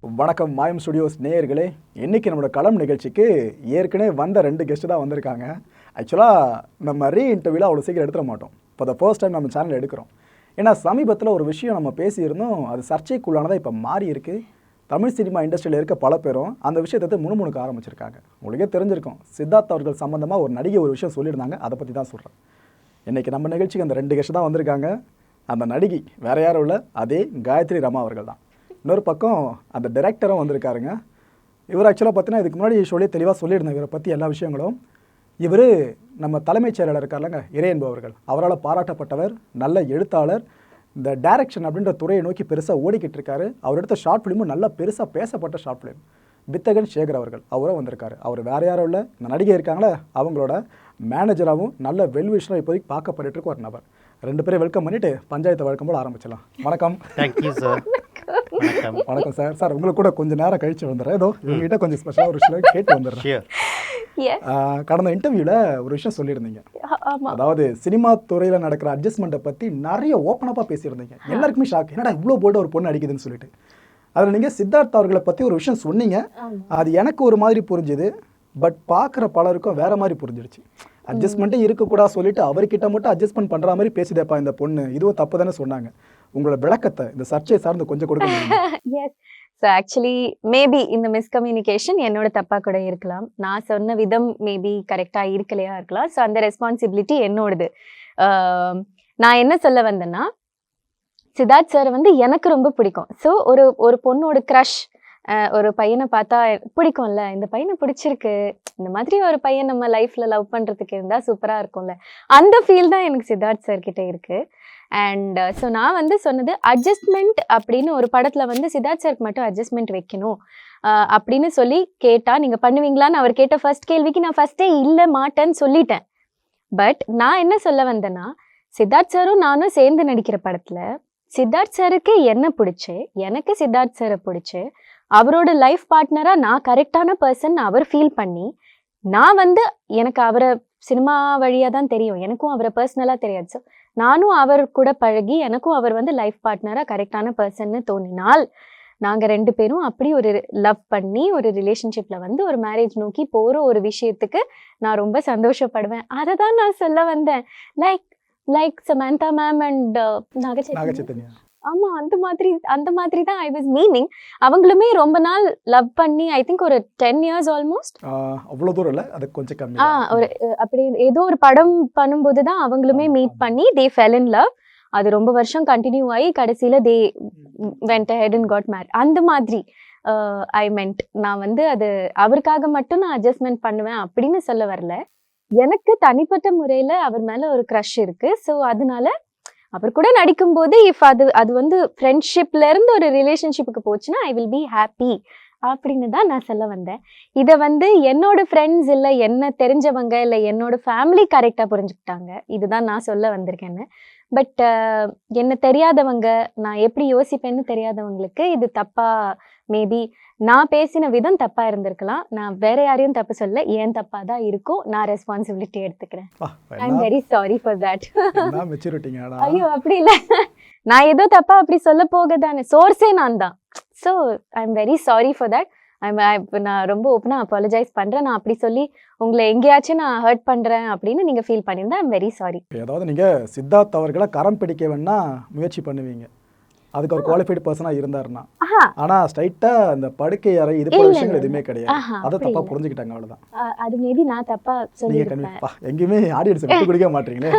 வணக்கம் மாயம் ஸ்டுடியோஸ் நேயர்களே. இன்றைக்கி நம்மளோட களம் நிகழ்ச்சிக்கு ஏற்கனவே வந்த 2 கெஸ்ட்டு தான் வந்திருக்காங்க. ஆக்சுவலாக நம்ம இன்டர்வியூவில் அவ்வளோ சீக்கிரம் எடுத்துட மாட்டோம். இப்போ த ஃபர்ஸ்ட் டைம் நம்ம சேனல் எடுக்கிறோம். ஏன்னா சமீபத்தில் ஒரு விஷயம் நம்ம பேசியிருந்தோம், அது சர்ச்சைக்குள்ளானதாக இப்போ மாறி இருக்குது. தமிழ் சினிமா இண்டஸ்ட்ரியில் இருக்க பல பேரும் அந்த விஷயத்தை முணுமுணுக்க ஆரம்பிச்சிருக்காங்க. உங்களுக்கே தெரிஞ்சிருக்கும், சித்தார்த் அவர்கள் சம்மந்தமாக ஒரு நடிகை ஒரு விஷயம் சொல்லியிருந்தாங்க. அதை பற்றி தான் சொல்கிறேன். இன்றைக்கி நம்ம நிகழ்ச்சிக்கு அந்த 2 கெஸ்ட்டு தான் வந்திருக்காங்க. அந்த நடிகை வேறு யாரும் இல்லை, அதே காயத்ரி ரமா அவர்கள் தான். இன்னொரு பக்கம் அந்த டைரக்டரும் வந்திருக்காருங்க. இவர் ஆக்சுவலாக பார்த்தீங்கன்னா இதுக்கு முன்னாடி ஷோலே தெளிவாக சொல்லியிருந்தேன் இவரை பற்றி எல்லா விஷயங்களும். இவர் நம்ம தலைமைச் செயலாளர் இருக்கார்லங்க இறையன்பு அவர்கள், அவரால் பாராட்டப்பட்டவர், நல்ல எழுத்தாளர். இந்த டைரக்ஷன் அப்படின்ற துறையை நோக்கி பெருசாக ஓடிக்கிட்டு இருக்காரு. அவர் எடுத்த ஷார்ட் ஃபிலிமும் நல்லா பெருசாக பேசப்பட்ட ஷார்ட் ஃபிலிம். வித்தகன் சேகர் அவர்கள் அவரும் வந்திருக்காரு. அவர் வேறு யாரும் இல்லை, இந்த நடிகை இருக்காங்களே அவங்களோட மேனேஜராகவும் நல்ல வெல்விஷராக இப்போதைக்கு பார்க்கப்பட்டு இருக்க ஒரு நபர். 2 பேரும் வெல்கம் பண்ணிவிட்டு பஞ்சாயத்து வழக்கம் போல் ஆரம்பிச்சிடலாம். வணக்கம். Thank you sir. வணக்கம். வணக்கம் சார். சார் உங்களுக்கு கூட கொஞ்சம் நேரம் கழிச்சு வந்துடுறேன். ஏதோ உங்ககிட்ட கொஞ்சம் ஸ்பெஷலாக ஒரு விஷயம் கேட்டு வந்துடுறேன். கடந்த இன்டர்வியூவில் ஒரு விஷயம் சொல்லியிருந்தீங்க, அதாவது சினிமா துறையில் நடக்கிற அட்ஜஸ்ட்மெண்ட்டை பற்றி நிறைய ஓப்பனப்பாக பேசியிருந்தீங்க. எல்லாருக்குமே ஷாக், என்னடா இவ்வளோ போல்டாக ஒரு பொண்ணு அடிக்குதுன்னு சொல்லிட்டு. அதில் நீங்கள் சித்தார்த் அவர்களை பற்றி ஒரு விஷயம் சொன்னீங்க. அது எனக்கு ஒரு மாதிரி புரிஞ்சுது, பட் பார்க்குற பலருக்கும் வேற மாதிரி புரிஞ்சிடுச்சு. அட்ஜஸ்ட்மெண்ட்டே இருக்கக்கூடாது சொல்லிட்டு அவர்கிட்ட மட்டும் அட்ஜஸ்ட்மெண்ட் பண்ணுற மாதிரி பேசிதேப்பா இந்த பொண்ணு, இதுவும் தப்பு தானே சொன்னாங்க. உங்களோட விளக்கத்தை இந்த சர்ச்சை சார்ந்து கொஞ்சம் கொடுக்க முடியுமா? ஸோ ஆக்சுவலி மேபி இந்த மிஸ்கம்யூனிகேஷன் என்னோட தப்பாக கூட இருக்கலாம். நான் சொன்ன விதம் மேபி கரெக்டாக இருக்கலையா இருக்கலாம். ஸோ அந்த ரெஸ்பான்சிபிலிட்டி என்னோடது. நான் என்ன சொல்ல வந்தேன்னா, சித்தார்த் சார் வந்து எனக்கு ரொம்ப பிடிக்கும். ஸோ ஒரு பொண்ணோட க்ரஷ், ஒரு பையனை பார்த்தா பிடிக்கும்ல, இந்த பையனை பிடிச்சிருக்கு, இந்த மாதிரி ஒரு பையன் நம்ம லைஃப்ல லவ் பண்றதுக்கு இருந்தா சூப்பரா இருக்கும்ல, அந்த ஃபீல் தான் எனக்கு சித்தார்த் சார் கிட்ட இருக்கு. அண்ட் ஸோ நான் வந்து சொன்னது அட்ஜஸ்ட்மெண்ட் அப்படின்னு ஒரு படத்துல வந்து சித்தார்த் சாருக்கு மட்டும் அட்ஜஸ்ட்மெண்ட் வைக்கணும் அப்படின்னு சொல்லி கேட்டா நீங்க பண்ணுவீங்களான்னு அவர் கேட்ட ஃபர்ஸ்ட் கேள்விக்கு நான் ஃபர்ஸ்டே இல்லை மாட்டேன்னு சொல்லிட்டேன். பட் நான் என்ன சொல்ல வந்தேன்னா, சித்தார்த் சாரும் நானும் சேர்ந்து நடிக்கிற படத்துல சித்தார்த் சாருக்கு என்ன பிடிச்சு, எனக்கு சித்தார்த் சாரை பிடிச்சு, அவரோட லைஃப் பார்ட்னரா நான் கரெக்டான பர்சன் அவர் ஃபீல் பண்ணி, நான் வந்து எனக்கு அவரை சினிமா வழியா தான் தெரியும், எனக்கும் அவரை பர்சனலா தெரியாது. ஸோ நானும் அவர் கூட பழகி எனக்கும் அவர் வந்து லைஃப் பார்ட்னரா கரெக்டான பர்சன்னு தோணினால், நாங்க 2 பேரும் அப்படி ஒரு லவ் பண்ணி ஒரு ரிலேஷன்ஷிப்ல வந்து ஒரு மேரேஜ் நோக்கி போற ஒரு விஷயத்துக்கு நான் ரொம்ப சந்தோஷப்படுவேன். அதை தான் நான் சொல்ல வந்தேன். Like Samantha ma'am and Naga Chaitanya. ஆமா, அந்த மாதிரி தான் ஐ வாஸ் மீனிங். அவங்களுமே ரொம்ப நாள் லவ் பண்ணி ஐ திங்க் ஒரு 10 years ஆல்மோஸ்ட். அவ்வளவு தூரம் இல்ல, அது கொஞ்சம் கம்மி. ஒரு அப்படி ஏதோ ஒரு படம் பண்ணும்போது தான் அவங்களுமே மீட் பண்ணி தே ஃபெல் இன் லவ். அது ரொம்ப வருஷம் கண்டினியூ ஆகி கடைசியில they went ahead and got married. அந்த மாதிரி ஐ மென்ட். நான் வந்து அது அவருக்காக மட்டும் நான் அட்ஜஸ்ட்மெண்ட் பண்ணுவேன் அப்படின்னு சொல்ல வரல. எனக்கு தனிப்பட்ட முறையில அவர் மேல ஒரு க்ரஷ் இருக்கு. ஸோ அதனால அவர் கூட நடிக்கும் போது இஃப் அது வந்து ஃப்ரெண்ட்ஷிப்ல இருந்து ஒரு ரிலேஷன்ஷிப்புக்கு போச்சுன்னா ஐ வில் பி ஹாப்பி அப்படின்னு தான் நான் சொல்ல வந்தேன். இதை வந்து என்னோட ஃப்ரெண்ட்ஸ் இல்லை என்ன தெரிஞ்சவங்க இல்லை என்னோட ஃபேமிலி கரெக்டாக புரிஞ்சுக்கிட்டாங்க. இதுதான் நான் சொல்ல வந்திருக்கேன்னு. பட் என்ன தெரியாதவங்க, நான் எப்படி யோசிப்பேன்னு தெரியாதவங்களுக்கு இது தப்பா, மேபி நான் பேசின விதம் தப்பா இருந்திருக்கலாம். நான் வேற யாரையும் தப்பு சொல்ல, ஏன் தப்பா தான் இருக்கும், நான் ரெஸ்பான்சிபிலிட்டி எடுத்துக்கிறேன். ஐ am very sorry for that. ஐயோ அப்படி இல்லை, நான் ஏதோ தப்பா அப்படி சொல்ல போகதானே, சோர்ஸே நான் தான். So I am very sorry for that. நான் ரொம்ப ஓப்பனாக அப்பாலஜைஸ் பண்ணுறேன். நான் அப்படி சொல்லி உங்களை எங்கேயாச்சும் நான் ஹர்ட் பண்ணுறேன் அப்படின்னு நீங்கள் ஃபீல் பண்ணியிருந்தா ஐ எம் வெரி சாரி. ஏதாவது நீங்கள் சித்தார்த் அவர்களை கரம் பிடிக்க வேணா முயற்சி பண்ணுவீங்க, அதுக்கு ஒரு குவாலிஃபைடு பர்சனாக இருந்தாருன்னா. ஆனால் ஸ்ட்ரைட்டாக அந்த படுக்கை அறை இது போல விஷயங்கள் எதுவுமே கிடையாது, அதை தப்பாக புரிஞ்சுக்கிட்டாங்க, அவ்வளோதான். அது மேபி நான் தப்பாக சொல்லியிருக்கேன். எங்கேயுமே ஆடியன்ஸ் விட்டு குடிக்க மாட்டீங்களே.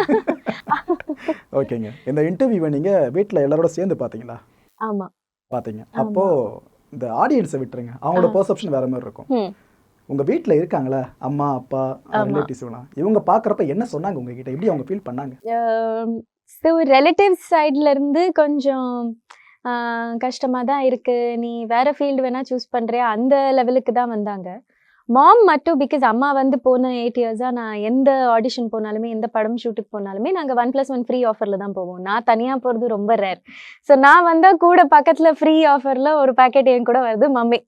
ஓகேங்க, இந்த இன்டர்வியூவை நீங்கள் வீட்டில் எல்லாரோட சேர்ந்து பார்த்தீங்களா? ஆமாம் பார்த்தீங்க. அப்போது இந்த ஆடியன்ஸை விட்டுருங்க, அவங்களோட பெர்செப்ஷன் வேற மாதிரி இருக்கும். உங்கள் வீட்டில் இருக்காங்களா அம்மா அப்பா ரிலேட்டிவ்ஸ்லாம், இவங்க பார்க்குறப்ப என்ன சொன்னாங்க உங்ககிட்ட, எப்படி அவங்க ஃபீல் பண்ணாங்க? ஸோ ரிலேட்டிவ்ஸ் சைட்லேருந்து கொஞ்சம் கஷ்டமாக தான் இருக்குது, நீ வேறு ஃபீல்டு வேணால் சூஸ் பண்ணுறியா, அந்த லெவலுக்கு தான் வந்தாங்க. மாம் மட்டும் பிகாஸ் அம்மா வந்து போன 8 years-ஆ நான் எந்த ஆடிஷன் போனாலுமே எந்த படம் ஷூட்டுக்கு போனாலுமே நாங்கள் 1+1 ஃப்ரீ ஆஃபரில் தான் போவோம். நான் தனியாக போகிறது ரொம்ப ரேர். ஸோ நான் வந்தால் கூட பக்கத்தில் ஃப்ரீ ஆஃபரில் ஒரு பேக்கெட் என் கூட வருது மம்மி.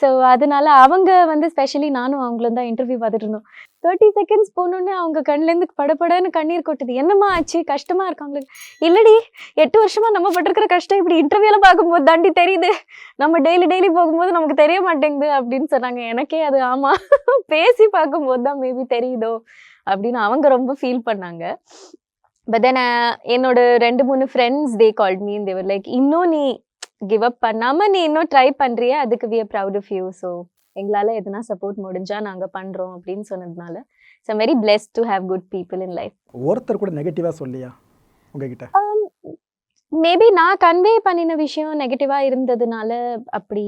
ஸோ அதனால அவங்க வந்து ஸ்பெஷலி நானும் அவங்களும் தான் இன்டர்வியூ பார்த்துட்டு இருந்தோம். 30 செகண்ட்ஸ் போனோடனே அவங்க கண்ணுலேருந்து படபடன்னு கண்ணீர் கொட்டுது. என்னம்மா ஆச்சு, கஷ்டமா இருக்காங்களுக்கு? இல்லடி, 8 வருஷமா நம்ம பட்டிருக்கிற கஷ்டம் இப்படி இன்டர்வியூல பார்க்கும்போது தாண்டி தெரியுது, நம்ம டெய்லி போகும்போது நமக்கு தெரிய மாட்டேங்குது அப்படின்னு சொன்னாங்க. எனக்கே அது ஆமா, பேசி பார்க்கும்போது தான் மேபி தெரியுதோ அப்படின்னு அவங்க ரொம்ப ஃபீல் பண்ணாங்க. பட் தென் என்னோட 2-3 ஃப்ரெண்ட்ஸ் தே கால்ட் மீ, தே வர் லைக், இன்னும் நீ கிவ் அப் பண்ணாம நீ இன்னும் ட்ரை பண்றியே, அதுக்கு we are proud of you. So எங்களால் எதுனா சப்போர்ட் முடிஞ்சா நாங்கள் பண்ணுறோம் அப்படின்னு சொன்னதுனால so I'm very blessed to have good people in life. ஒருத்தர் கூட நெகட்டிவாக சொல்லியா உங்ககிட்ட? மேபி நான் கன்வே பண்ணின விஷயம் நெகட்டிவாக இருந்ததுனால அப்படி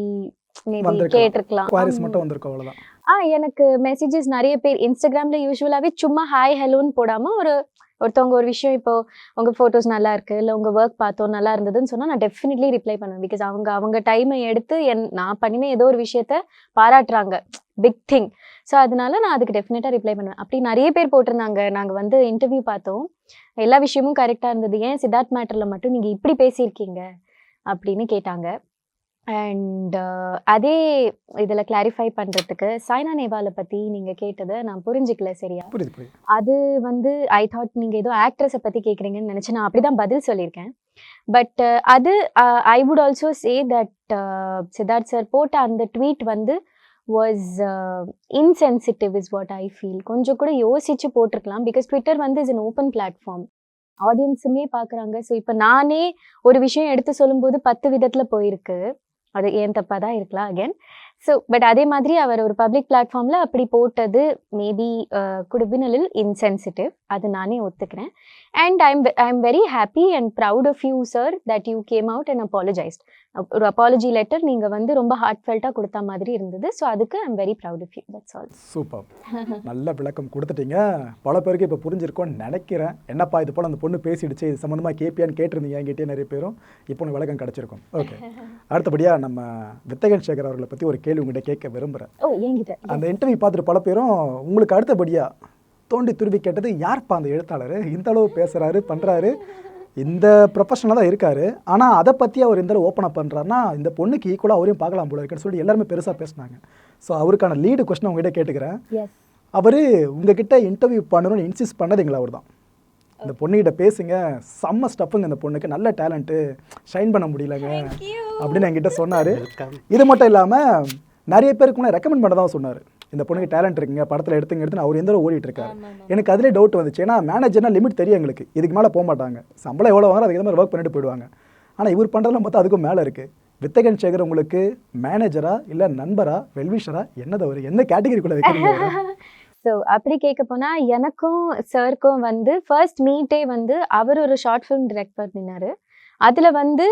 மேபி கேட்டிருக்கலாம். குவாரிஸ் மட்டும் வந்திருக்கும் அவ்வளோதான். எனக்கு மெசேஜஸ் நிறைய பேர் இன்ஸ்டாகிராம்ல யூஸ்வலாகவே சும்மா ஹாய் ஹலோன்னு போடாமல் ஒருத்தவங்க ஒரு விஷயம், இப்போ உங்கள் ஃபோட்டோஸ் நல்லா இருக்குது, இல்லை உங்கள் ஒர்க் பார்த்தோம் நல்லா இருந்ததுன்னு சொன்னால் நான் டெஃபினெட்லி ரிப்ளை பண்ணுவேன். பிகாஸ் அவங்க டைமை எடுத்து நான் பண்ணின ஏதோ ஒரு விஷயத்த பாராட்டுறாங்க, பிக் திங். ஸோ அதனால நான் அதுக்கு டெஃபினட்டாக ரிப்ளை பண்ணுவேன். அப்படி நிறைய பேர் போட்டிருந்தாங்க, நாங்கள் வந்து இன்டர்வியூ பார்த்தோம், எல்லா விஷயமும் கரெக்டாக இருந்தது, ஏன் சித்தார்த் மேட்டரில் மட்டும் நீங்கள் இப்படி பேசியிருக்கீங்க அப்படின்னு கேட்டாங்க. அண்ட் அதே இதில் கிளாரிஃபை பண்ணுறதுக்கு சாய்னா நேவாலை பற்றி நீங்கள் கேட்டதை நான் புரிஞ்சிக்கல சரியா. அது வந்து ஐ தாட் நீங்கள் ஏதோ ஆக்ட்ரஸை பற்றி கேட்குறீங்கன்னு நினச்சி நான் அப்படி தான் பதில் சொல்லியிருக்கேன். பட் அது I would also say that Siddharth sir போட்ட அந்த ட்வீட் வந்து was insensitive is what I feel. கொஞ்சம் கூட யோசிச்சு போட்டிருக்கலாம். பிகாஸ் ட்விட்டர் வந்து இஸ் அன் ஓப்பன் பிளாட்ஃபார்ம், ஆடியன்ஸுமே பார்க்குறாங்க. ஸோ இப்போ நானே ஒரு விஷயம் எடுத்து சொல்லும்போது 10 விதத்தில் போயிருக்கு, அது ஏன் தப்பாக தான் இருக்கலாம் அகேன். ஸோ பட் அதே மாதிரி அவர் ஒரு பப்ளிக் பிளாட்ஃபார்மில் அப்படி போட்டது maybe could been a little insensitive, அது நானே ஒத்துக்கிறேன். And I am very happy and proud of you sir that you came out and apologized. ஒரு அப்பாலஜி லெட்டர் நீங்கள் வந்து ரொம்ப ஹார்ட்ஃபெல்ட்டாக கொடுத்த மாதிரி இருந்தது. ஸோ அதுக்கு I am very proud of you. That's all. Super, நல்ல விளக்கம் கொடுத்துட்டீங்க. பல பேருக்கு இப்போ புரிஞ்சிருக்கோன்னு நினைக்கிறேன். என்னப்பா இது போல் அந்த பொண்ணு பேசிடுச்சு, இது சம்மந்தமாக கேட்பியான்னு கேட்டிருந்தீங்க என்கிட்டே நிறைய பேரும். இப்போ உனக்கு விளக்கம் கிடச்சிருக்கும். ஓகே, அடுத்தபடியாக நம்ம வித்தகன் சேகர் அவர்களை பற்றி ஒரு கேள்வி உங்கள்கிட்ட கேட்க விரும்புகிறேன். அந்த இன்டர்வியூ பார்த்துட்டு பல பேரும் உங்களுக்கு அடுத்தபடியாக தோண்டி துருவி கேட்டது, யார்ப்பா அந்த எழுத்தாளர், இந்த அளவு பேசுகிறாரு பண்ணுறாரு, இந்த ப்ரொஃபஷனலாக தான் இருக்காரு, ஆனால் அதை பற்றி அவர் இந்த அளவு ஓப்பன் அப் பண்ணுறாருன்னா இந்த பொண்ணுக்கு ஈக்குவலாக அவரையும் பார்க்கலாம் போல இருக்குன்னு சொல்லி எல்லாருமே பெருசாக பேசினாங்க. ஸோ அவருக்கான லீடு கொஸ்டின் உங்ககிட்ட கேட்டுக்கிறேன். அவர் உங்ககிட்ட இன்டர்வியூ பண்ணணும்னு இன்சிஸ்ட் பண்ணதுங்களா? அவர் தான் இந்த பொண்ணுகிட்ட பேசுங்க, செம்ம ஸ்டஃப்புங்க, இந்த பொண்ணுக்கு நல்ல டேலண்ட்டு, ஷைன் பண்ண முடியலங்க அப்படின்னு என்கிட்ட சொன்னார். இது மட்டும் இல்லாமல் நிறைய பேருக்கு முன்னே ரெக்கமெண்ட் பண்ண தான் சொன்னார், இந்த பொண்ணுக்கு டேலண்ட் இருக்குங்க, படத்தில் எடுத்துன்னு அவர் எந்த ஓடிட்டு இருக்காரு. எனக்கு அதிலே டவுட் வந்துச்சு. ஏன்னா மேனேஜர்னா லிமிட் தெரியும் எங்களுக்கு, இதுக்கு மேலே போக மாட்டாங்க, சம்பளம் எவ்வளோ வாங்க அதுக்கு மாதிரி ஒர்க் பண்ணிட்டு போயிடுவாங்க. ஆனால் இவர் பண்ணுறதுலாம் பார்த்தா அதுக்கும் மேலே இருக்குது. வித்தகன் சேகர் உங்களுக்கு மேனேஜரா இல்லை நண்பரா வெல்விஷரா என்னது, அவர் என்ன கேட்டகரிக்குள்ளே வைக்கிறீங்க? ஸோ அப்படி கேட்க போனால் எனக்கும் சாருக்கும் வந்து ஃபர்ஸ்ட் மீட்டே வந்து அவர் ஒரு ஷார்ட் ஃபிலிம் டிரெக்ட் பண்ணினார். அதில் வந்து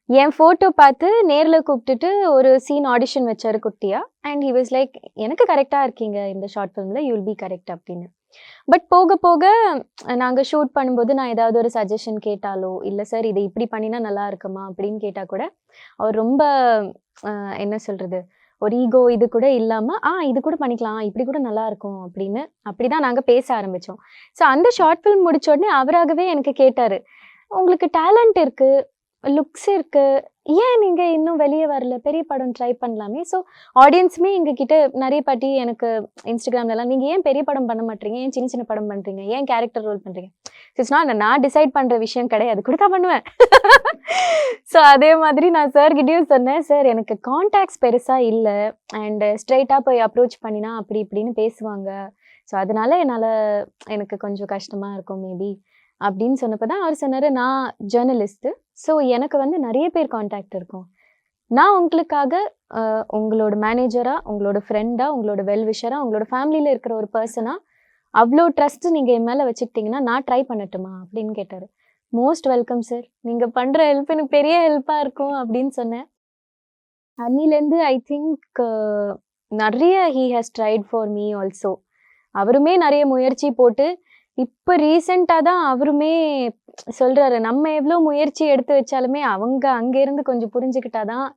என் ஃபோட்டோ பார்த்து நேரில் கூப்பிட்டுட்டு ஒரு சீன் ஆடிஷன் வச்சார் குட்டியா. அண்ட் ஹி வாஸ் லைக், எனக்கு கரெக்டாக இருக்கீங்க இந்த ஷார்ட் ஃபிலிமில், யூ வில் பி கரெக்ட் அப்படின்னு. பட் போக போக நாங்கள் ஷூட் பண்ணும்போது நான் ஏதாவது ஒரு சஜஷன் கேட்டாலோ, இல்லை சார் இதை இப்படி பண்ணினா நல்லா இருக்குமா அப்படின்னு கேட்டால் கூட அவர் ரொம்ப என்ன சொல்கிறது, ஒரு ஈகோ இது கூட இல்லாமல் இது கூட பண்ணிக்கலாம், இப்படி கூட நல்லா இருக்கும் அப்படின்னு அப்படி தான் நாங்கள் பேச ஆரம்பித்தோம். ஸோ அந்த ஷார்ட் ஃபிலிம் முடிச்ச உடனே அவராகவே எனக்கு கேட்டார், உங்களுக்கு டேலண்ட் இருக்குது, லுக்ஸ் இருக்குது, ஏன் நீங்கள் இன்னும் வெளியே வரல, பெரிய படம் ட்ரை பண்ணலாமே. ஸோ ஆடியன்ஸுமே எங்ககிட்ட நிறைய பாட்டி எனக்கு இன்ஸ்டாகிராம்லலாம், நீங்கள் ஏன் பெரிய படம் பண்ண மாட்டீங்க, ஏன் சின்ன சின்ன படம் பண்ணுறீங்க, ஏன் கேரக்டர் ரோல் பண்ணுறீங்க. இட்ஸ் நாட் நான் டிசைட் பண்ணுற விஷயம் கிடையாது, கொடுத்தா பண்ணுவேன். ஸோ அதே மாதிரி நான் சார்கிட்டையும் சொன்னேன், சார் எனக்கு கான்டாக்ட்ஸ் பெருசாக இல்லை, அண்ட் ஸ்ட்ரைட்டாக போய் அப்ரோச் பண்ணினா அப்படி இப்படின்னு பேசுவாங்க, ஸோ அதனால எனக்கு கொஞ்சம் கஷ்டமாக இருக்கும் மேபி அப்படின்னு சொன்னப்போ தான் அவர் சொன்னார், நான் ஜேர்னலிஸ்ட்டு, ஸோ எனக்கு வந்து நிறைய பேர் கான்டாக்ட் இருக்கும், நான் உங்களுக்காக உங்களோட மேனேஜராக, உங்களோட ஃப்ரெண்டாக, உங்களோட வெல்விஷராக, உங்களோட ஃபேமிலியில் இருக்கிற ஒரு பர்சனாக அவ்வளோ ட்ரஸ்ட் நீங்கள் என் மேலே வச்சுக்கிட்டிங்கன்னா நான் ட்ரை பண்ணட்டுமா அப்படின்னு கேட்டார். மோஸ்ட் வெல்கம் சார், நீங்கள் பண்ணுற ஹெல்ப் எனக்கு பெரிய ஹெல்ப்பாக இருக்கும் அப்படின்னு சொன்னேன். அன்னிலேருந்து ஐ திங்க் நிறைய he has tried for me also. அவருமே நிறைய முயற்சி போட்டு இப்போ ரீசெண்டாக தான் அவருமே சொல்கிறாரு, நம்ம எவ்வளோ முயற்சி எடுத்து வச்சாலுமே அவங்க அங்கேருந்து கொஞ்சம் புரிஞ்சுக்கிட்டாதான்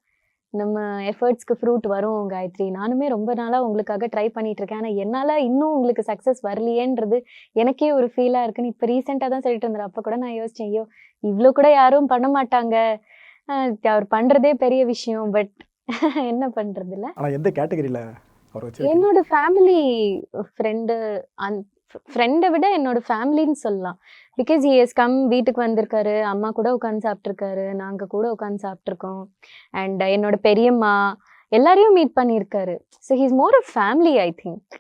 நம்ம எஃபர்ட்ஸ்க்கு ஃப்ரூட் வரும் காயத்ரி. நானுமே ரொம்ப நாளாக உங்களுக்காக ட்ரை பண்ணிகிட்ருக்கேன், ஆனால் என்னால் இன்னும் உங்களுக்கு சக்ஸஸ் வரலையேன்றது எனக்கே ஒரு ஃபீலாக இருக்குன்னு இப்போ ரீசெண்டாக தான் சொல்லிட்டு இருந்தார். அப்போ கூட நான் யோசித்தேன், ஐயோ இவ்வளோ கூட யாரும் பண்ண மாட்டாங்க, அவர் பண்ணுறதே பெரிய விஷயம், பட் என்ன பண்ணுறது இல்லை. ஆனால் எந்த கேட்டகரியில் அவர் வச்சு என்னோட ஃபேமிலி ஃப்ரெண்டு ஃப்ரெண்டை விட என்னோட ஃபேமிலின்னு சொல்லலாம். பிகாஸ் ஹி ஹஸ் கம், வீட்டுக்கு வந்திருக்காரு, அம்மா கூட உட்காந்து சாப்பிட்ருக்காரு, நாங்கள் கூட உட்காந்து சாப்பிட்ருக்கோம். அண்ட் என்னோட பெரியம்மா எல்லாரையும் மீட் பண்ணியிருக்காரு. So he's more a family, I think.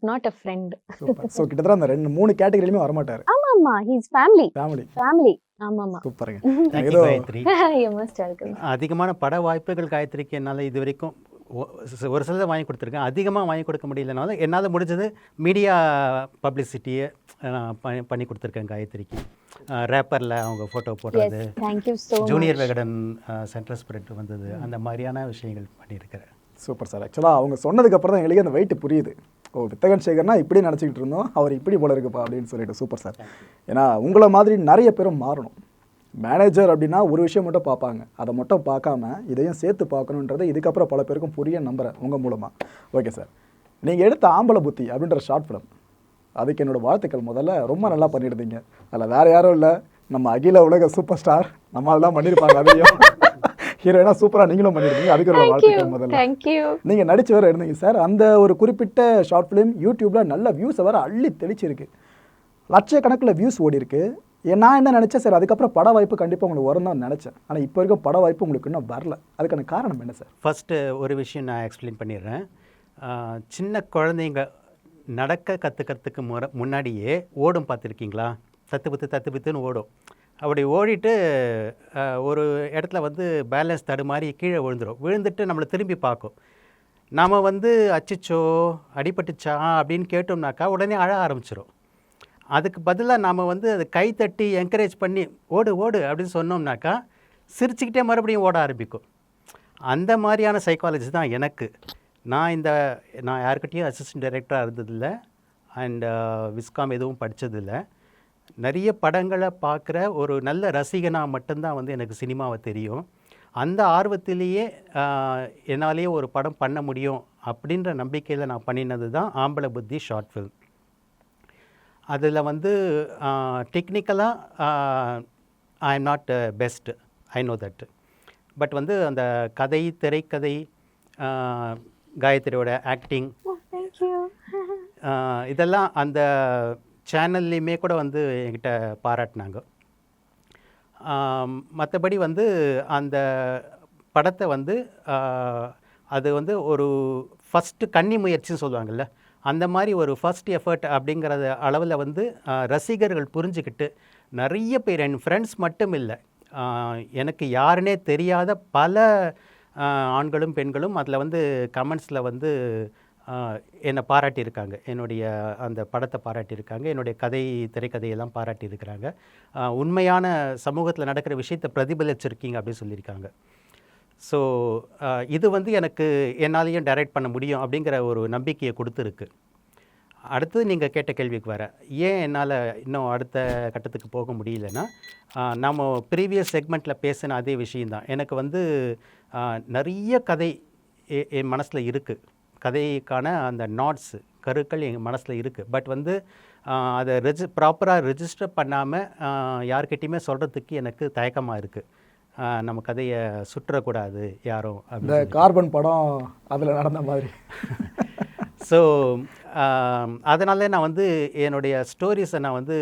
Not a friend. Super. So கிட்டத்தட்ட அந்த 2-3 கேட்டகரியிலுமே வரமாட்டார். ஆமா, ஹீஸ் ஃபேமிலி. ஃபேமிலி. ஆமாமா. சூப்பருங்க. தேங்க்யூ ஏதோ காயத்ரி. You must welcome. அதிகமான பட வாய்ப்புகள் காயத்ரிக்கு என்னால் இது வரைக்கும் ஒரு சிலதை வாங்கி கொடுத்துருக்கேன். அதிகமாக வாங்கி கொடுக்க முடியலனாலும் என்னால் முடிஞ்சது மீடியா பப்ளிசிட்டியை நான் பண்ணி கொடுத்துருக்கேன் காயத்ரிக்கு. ரேப்பரில் அவங்க ஃபோட்டோ போடுறது, thank you so junior Vikatan central spirit வந்தது, அந்த மாதிரியான விஷயங்கள் பண்ணியிருக்கிறேன். Super sir. ஆக்சுவலாக அவங்க சொன்னதுக்கு அப்புறம் தான் எங்களுக்கு அந்த வெயிட் புரியுது. ஓ, வித்தகன் சேகர்னா இப்படி நினச்சிக்கிட்டு இருந்தோம், அவர் இப்படி போல இருக்குப்பா அப்படின்னு சொல்லிட்டு. Super sir. ஏன்னா உங்களை மாதிரி நிறைய பேரும் மாறணும். மேனேஜர் அப்படின்னா ஒரு விஷயம் மட்டும் பார்ப்பாங்க, அதை மட்டும் பார்க்காம இதையும் சேர்த்து பார்க்கணுன்றது இதுக்கப்புறம் பல பேருக்கும் புரிய நம்புகிறேன் உங்கள் மூலமாக. ஓகே சார், நீங்கள் எடுத்த ஆம்பளை புத்தி அப்படின்ற ஷார்ட் ஃபிலிம், அதுக்கு என்னோடய வாழ்த்துக்கள். முதல்ல ரொம்ப நல்லா பண்ணியிருந்தீங்க. அதில் வேறு யாரும் இல்லை, நம்ம அகில உலக சூப்பர் ஸ்டார் நம்மளால் தான் பண்ணியிருப்பாங்க. அதையும் ஹீரோயினா சூப்பராக நீங்களும் பண்ணியிருந்தீங்க, அதுக்கு ஒரு வாழ்த்துக்கள். முதல்ல தேங்க்யூ. நீங்கள் நடிச்சு வேறு இருந்தீங்க சார். அந்த ஒரு குறிப்பிட்ட ஷார்ட் ஃபிலிம் யூடியூப்பில் நல்ல வியூஸை வேறு அள்ளி தெளிச்சிருக்கு, லட்சக்கணக்கில் வியூஸ் ஓடி இருக்கு. நான் என்ன நினச்சேன் சார், அதுக்கப்புறம் பட வாய்ப்பு கண்டிப்பாக உங்களுக்கு வரும் தான் நினச்சேன். ஆனால் இப்போ வரைக்கும் பட வாய்ப்பு உங்களுக்கு இன்னும் வரல. அதுக்கான காரணம் என்ன சார்? ஃபஸ்ட்டு ஒரு விஷயம் நான் எக்ஸ்பிளைன் பண்ணிடுறேன். சின்ன குழந்தைங்க நடக்க கற்றுக்கிறதுக்கு முன்னாடியே ஓடும் பார்த்துருக்கீங்களா? தத்துப்புத்துன்னு ஓடும். அப்படி ஓடிட்டு ஒரு இடத்துல வந்து பேலன்ஸ் தடுமாறி கீழே விழுந்துட்டு நம்மளை திரும்பி பார்க்கும். நாம் வந்து அச்சிச்சோ அடிபட்டுச்சா அப்படின்னு கேட்டோம்னாக்கா உடனே அழ ஆரம்பிச்சிடும். அதுக்கு பதிலாக நாம் வந்து அதை கை தட்டி என்கரேஜ் பண்ணி ஓடு அப்படின்னு சொன்னோம்னாக்கா சிரிச்சுக்கிட்டே மறுபடியும் ஓட ஆரம்பிக்கும். அந்த மாதிரியான சைக்காலஜி தான் எனக்கு. நான் யாருக்கிட்டையும் அசிஸ்டன்ட் டைரக்டராக இருந்ததில்லை, அண்ட் விஸ்காம் எதுவும் படித்ததில்லை. நிறைய படங்களை பார்க்குற ஒரு நல்ல ரசிகனாக மட்டும்தான் வந்து எனக்கு சினிமாவை தெரியும். அந்த ஆர்வத்திலேயே என்னாலேயே ஒரு படம் பண்ண முடியும் அப்படின்ற நம்பிக்கையில் நான் பண்ணினது தான் ஆம்பளை புத்தி ஷார்ட் ஃபில்ம். அதில் வந்து டெக்னிக்கலாக I am not best, I know that. But வந்து அந்த கதை, திரைக்கதை, காயத்ரியோட ஆக்டிங், இதெல்லாம் அந்த சேனல்லையுமே கூட வந்து என்கிட்ட பாராட்டினாங்க. மற்றபடி வந்து அந்த படத்தை வந்து அது வந்து ஒரு ஃபஸ்ட்டு கன்னி முயற்சின்னு சொல்லுவாங்கள்ல, அந்த மாதிரி ஒரு ஃபஸ்ட் எஃபர்ட் அப்படிங்கிறது அளவில் வந்து ரசிகர்கள் புரிஞ்சுக்கிட்டு நிறைய பேர், என் ஃப்ரெண்ட்ஸ் மட்டும் இல்லை, எனக்கு யாருன்னே தெரியாத பல ஆண்களும் பெண்களும் அதில் வந்து கமெண்ட்ஸில் வந்து என்னை பாராட்டியிருக்காங்க, என்னுடைய அந்த படத்தை பாராட்டியிருக்காங்க, என்னுடைய திரைக்கதையெல்லாம் பாராட்டியிருக்கிறாங்க. உண்மையான சமூகத்தில் நடக்கிற விஷயத்தை பிரதிபலிச்சிருக்கீங்க அப்படின்னு சொல்லியிருக்காங்க. ஸோ இது வந்து எனக்கு என்னாலேயும் டைரக்ட் பண்ண முடியும் அப்படிங்கிற ஒரு நம்பிக்கையை கொடுத்துருக்கு. அடுத்தது நீங்கள் கேட்ட கேள்விக்கு வர, ஏன் என்னால் இன்னும் அடுத்த கட்டத்துக்கு போக முடியலன்னா, நம்ம ப்ரீவியஸ் செக்மெண்ட்டில் பேசின அதே விஷயந்தான். எனக்கு வந்து நிறைய கதை என் மனசில் இருக்குது, கதைக்கான அந்த நாட்ஸ், கருக்கள் எங்கள் மனசில் இருக்குது. பட் வந்து அதை ப்ராப்பராக ரெஜிஸ்டர் பண்ணாமல் யார்கிட்டையுமே சொல்கிறதுக்கு எனக்கு தயக்கமாக இருக்குது. நம்ம கதையை சுற்றக்கூடாது யாரும். அந்த கார்பன் படம் அதில் நடந்த மாதிரி. ஸோ அதனால நான் வந்து என்னுடைய ஸ்டோரிஸை நான் வந்து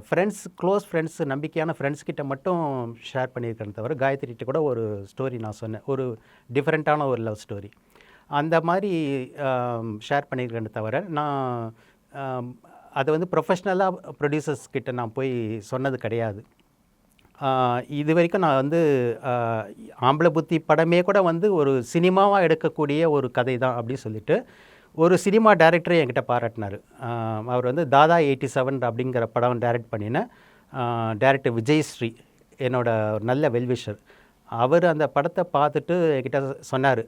ஃப்ரெண்ட்ஸ், க்ளோஸ் ஃப்ரெண்ட்ஸ், நம்பிக்கையான ஃப்ரெண்ட்ஸ்கிட்ட மட்டும் ஷேர் பண்ணியிருக்கேன் தவிர, காயத்ரிகிட்ட கூட ஒரு ஸ்டோரி நான் சொன்னேன், ஒரு டிஃப்ரெண்ட்டான ஒரு லவ் ஸ்டோரி, அந்த மாதிரி ஷேர் பண்ணியிருக்கேன் தவிர, நான் அதை வந்து ப்ரொஃபஷ்னலாக ப்ரொடியூசர்ஸ் கிட்ட நான் போய் சொன்னது கிடையாது. இது வரைக்கும் நான் வந்து ஆம்பளை புத்தி படமே கூட வந்து ஒரு சினிமாவாக எடுக்கக்கூடிய ஒரு கதை தான் அப்படின்னு சொல்லிட்டு ஒரு சினிமா டைரக்டரே என்கிட்ட பாராட்டினார். அவர் வந்து தாதா 87 அப்படிங்கிற படம் டைரக்ட் பண்ணின டைரக்டர் விஜயஸ்ரீ, என்னோட நல்ல வெல்விஷர். அவர் அந்த படத்தை பார்த்துட்டு என்கிட்ட சொன்னார்,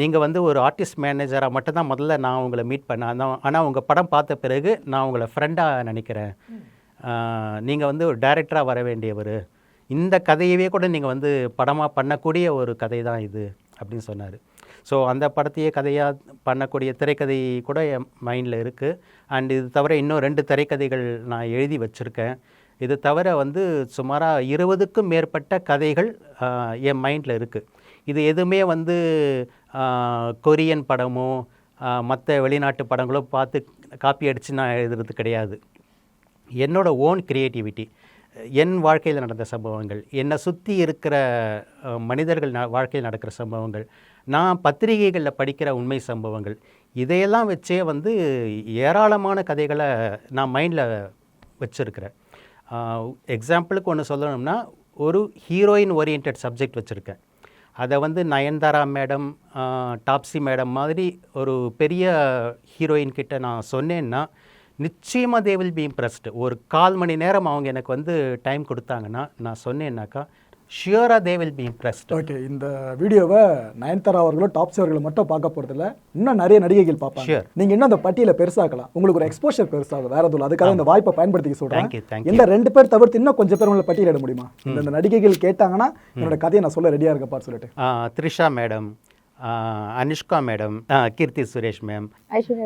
நீங்கள் வந்து ஒரு ஆர்டிஸ்ட் மேனேஜராக மட்டும்தான் முதல்ல நான் உங்களை மீட் பண்ணேன், ஆனால் உங்கள் படம் பார்த்த பிறகு நான் உங்களை ஃப்ரெண்டாக நினைக்கிறேன், நீங்கள் வந்து ஒரு டைரக்டராக வர வேண்டியவர், இந்த கதையவே கூட நீங்கள் வந்து படமாக பண்ணக்கூடிய ஒரு கதை தான் இது அப்படின்னு சொன்னார். ஸோ அந்த படத்தையே கதையாக பண்ணக்கூடிய திரைக்கதை கூட என் மைண்டில் இருக்குது. அண்ட் இது தவிர இன்னும் 2 திரைக்கதைகள் நான் எழுதி வச்சுருக்கேன். இது தவிர வந்து சுமாராக 20க்கும் மேற்பட்ட கதைகள் என் மைண்டில் இருக்குது. இது எதுவுமே வந்து கொரியன் படமோ மற்ற வெளிநாட்டு படங்களோ பார்த்து காப்பி அடித்து நான் எழுதுறது கிடையாது. என்னோட ஓன் க்ரியேட்டிவிட்டி, என் வாழ்க்கையில் நடந்த சம்பவங்கள், என்னை சுற்றி இருக்கிற மனிதர்கள் வாழ்க்கையில் நடக்கிற சம்பவங்கள், நான் பத்திரிகைகளில் படிக்கிற உண்மை சம்பவங்கள், இதையெல்லாம் வச்சே வந்து ஏராளமான கதைகளை நான் மைண்டில் வச்சுருக்கிறேன். எக்ஸாம்பிளுக்கு ஒன்று சொல்லணும்னா, ஒரு ஹீரோயின் ஓரியன்ட் சப்ஜெக்ட் வச்சுருக்கேன். அதை வந்து நயன்தாரா மேடம், டாப்ஸி மேடம் மாதிரி ஒரு பெரிய ஹீரோயின் கிட்ட நான் சொன்னேன்னா நிச்சயமாக தே வில் பி இம்ப்ரெஸ்டு. ஒரு 1/4 மணி நேரம் அவங்க எனக்கு வந்து டைம் கொடுத்தாங்கன்னா, நான் சொன்னேன்னாக்கா ஷியூராக they will be impressed. Okay, இந்த வீடியோவை நயன்தாரா அவர்களும் டாப்ஸி அவர்களும் மட்டும் பார்க்க போகிறதில்ல, இன்னும் நிறைய நடிகைகள் பார்ப்பாங்க. Sure. நீங்கள் இன்னும் அந்த பட்டியலை பெருசாக்கலாம், உங்களுக்கு ஒரு எக்ஸ்போஷர் பெருசாகும் வேற எதுவும். அதுக்காக இந்த வாய்ப்பை பயன்படுத்திக்க சொல்கிறேன். Thank you. இந்த 2 பேர் தவிர்த்து இன்னும் கொஞ்சம் பேர் உங்களை பட்டியலிட முடியுமா? இந்த நடிகைகள் கேட்டாங்கன்னா என்னோட கதையை நான் சொல்ல ரெடியாக இருக்கப்பா சொல்லிட்டு. Trisha madam, Anushka madam, Keerthy Suresh ma'am,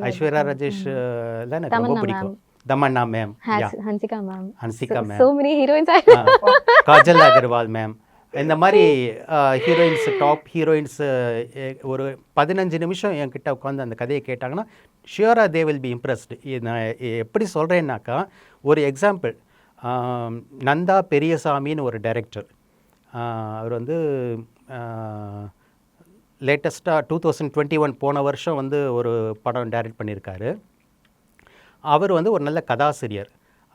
Aishwarya Rajesh எல்லாம் எனக்கு ரொம்ப பிடிக்கும். Tamannaah ma'am, Hansika ma'am, so many heroines. Kajal Agarwal ma'am, இந்த மாதிரி ஹீரோயின்ஸ், டாப் ஹீரோயின்ஸ் ஒரு 15 நிமிஷம் என்கிட்ட உட்காந்து அந்த கதையை கேட்டாங்கன்னா ஷியூராக தே வில் பி இம்ப்ரெஸ்டு. நான் எப்படி சொல்கிறேன்னாக்கா, ஒரு எக்ஸாம்பிள், நந்தா பெரியசாமின்னு ஒரு டைரக்டர். அவர் வந்து லேட்டஸ்ட்டாக 2021 போன வருஷம் வந்து ஒரு படம் டைரக்ட் பண்ணியிருக்காரு. அவர் வந்து ஒரு நல்ல கதாசிரியர்.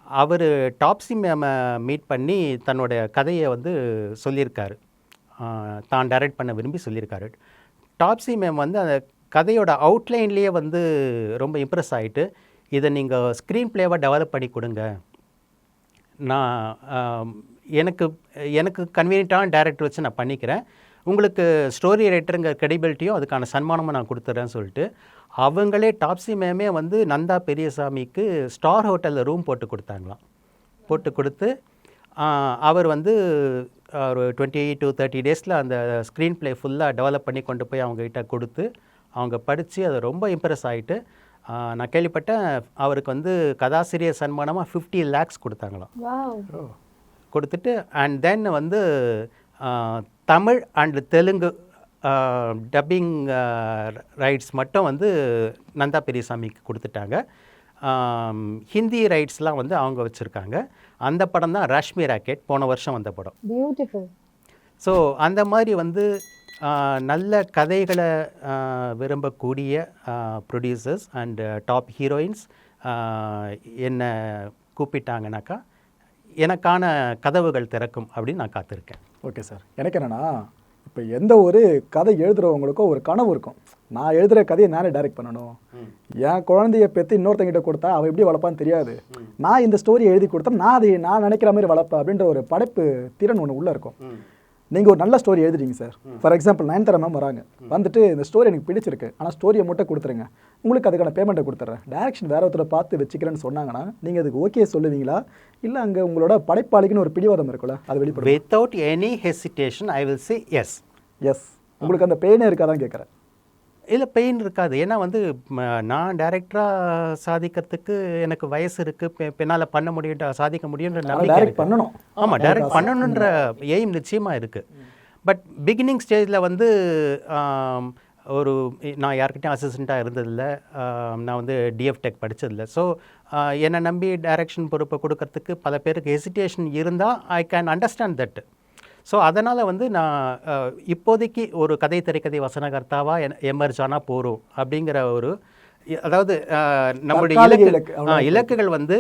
அவர் டாப்ஸி மேமை மீட் பண்ணி தன்னோட கதையை வந்து சொல்லியிருக்காரு, தான் டைரக்ட் பண்ண விரும்பி சொல்லியிருக்காரு. டாப்ஸி மேம் வந்து அந்த கதையோட அவுட்லைன்லேயே வந்து ரொம்ப இம்ப்ரெஸ் ஆகிட்டு, இதை நீங்கள் ஸ்க்ரீன் பிளேவாக டெவலப் பண்ணி கொடுங்க, நான் எனக்கு கன்வீனியன்ட்டான டைரக்டர் வச்சு நான் பண்ணிக்கிறேன், உங்களுக்கு ஸ்டோரி ரைட்டருங்க கிரெடிபிலிட்டியும் அதுக்கான சன்மானமும் நான் கொடுத்துட்றேன்னு சொல்லிட்டு அவங்களே டாப்ஸி மேமே வந்து நந்தா பெரியசாமிக்கு ஸ்டார் ஹோட்டலில் ரூம் போட்டு கொடுத்தாங்களாம். போட்டு கொடுத்து அவர் வந்து ஒரு 20 to 30 டேஸில் அந்த ஸ்க்ரீன் பிளே ஃபுல்லாக டெவலப் பண்ணி கொண்டு போய் அவங்ககிட்ட கொடுத்து அவங்க படித்து அதை ரொம்ப இம்ப்ரெஸ் ஆகிட்டு, நான் கேள்விப்பட்டேன் அவருக்கு வந்து கதாசிரியர் சன்மானமாக 50 lakhs கொடுத்தாங்களாம். கொடுத்துட்டு அண்ட் தென் வந்து Tamil and Telugu dubbing rights மட்டும் வந்து நந்தா பெரியசாமிக்கு கொடுத்துட்டாங்க. ஹிந்தி ரைட்ஸ்லாம் வந்து அவங்க வச்சுருக்காங்க. அந்த படம் தான் ரஷ்மி ராக்கெட், போன வருஷம் வந்த படம். பியூட்டிஃபுல். ஸோ அந்த மாதிரி வந்து நல்ல கதைகளை விரும்பக்கூடிய ப்ரொடியூசர்ஸ் அண்ட் டாப் ஹீரோயின்ஸ் என்னை கூப்பிட்டாங்கனாக்கா எனக்கான கதவுகள் திறக்கும் அப்படின்னு நான் காத்திருக்கேன். ஓகே சார், எனக்கு என்னென்னா, இப்போ எந்த ஒரு கதை எழுதுகிறவங்களுக்கும் ஒரு கனவு இருக்கும். நான் எழுதுகிற கதையை நானே டைரக்ட் பண்ணணும், என் குழந்தைய பெற்று இன்னொருத்தங்கிட்ட கொடுத்தா அவள் எப்படி வளர்ப்பான்னு தெரியாது, நான் இந்த ஸ்டோரி எழுதி கொடுத்தா நான் நினைக்கிற மாதிரி வளர்ப்பேன் அப்படின்ற ஒரு படைப்பு திறன் ஒன்று உள்ளே இருக்கும். நீங்கள் ஒரு நல்ல ஸ்டோரி எழுதுறீங்க sir. For example Nayanthara ma'am வராங்க, வந்துட்டு இந்த ஸ்டோரி எனக்கு பிடிச்சிருக்கு, ஆனால் ஸ்டோரியை மட்டும் கொடுத்துருங்க, உங்களுக்கு அதுக்கான பேமெண்ட்டை கொடுத்துட்றேன், டைரக்ஷன் வேற ஒருத்தரை பார்த்து வச்சுக்கிறேன்னு சொன்னாங்கன்னா நீங்கள் அதுக்கு ஓகே சொல்லுவீங்களா? இல்லை அங்கே உங்களோட படைப்பாளிக்குன்னு ஒரு பிடிவாதம் இருக்குல்ல, அது வெளிப்படும்? Without any hesitation I will say yes. Yes. உங்களுக்கு அந்த பெயினே இருக்காதான் கேட்குறேன். இல்லை, பெயின் இருக்காது. ஏன்னா வந்து நான் டைரக்டராக சாதிக்கிறதுக்கு எனக்கு வயசு இருக்குது, பின்னால் பண்ண முடியும், சாதிக்க முடியுன்ற நம்பிக்கை பண்ணணும். ஆமாம், டைரக்ட் பண்ணணுன்ற எய்ம் நிச்சயமாக இருக்குது. பட் பிகினிங் ஸ்டேஜில் வந்து ஒரு நான் யார்கிட்டையும் அசிஸ்டண்ட்டாக இருந்ததில்லை, நான் வந்து டிஎஃப் டெக் படித்ததில்லை. ஸோ என்னை நம்பி டைரக்ஷன் பொறுப்பை கொடுக்கறதுக்கு பல பேருக்கு ஹெசிடேஷன் இருந்தால் I can understand that. So அதனால் வந்து நான் இப்போதைக்கு ஒரு கதை திரைக்கதை வசனகர்த்தாவாக எமர்ஜ் ஆனால் போகிறோம் அப்படிங்கிற ஒரு, அதாவது நம்மளுடைய இலக்குகள் வந்து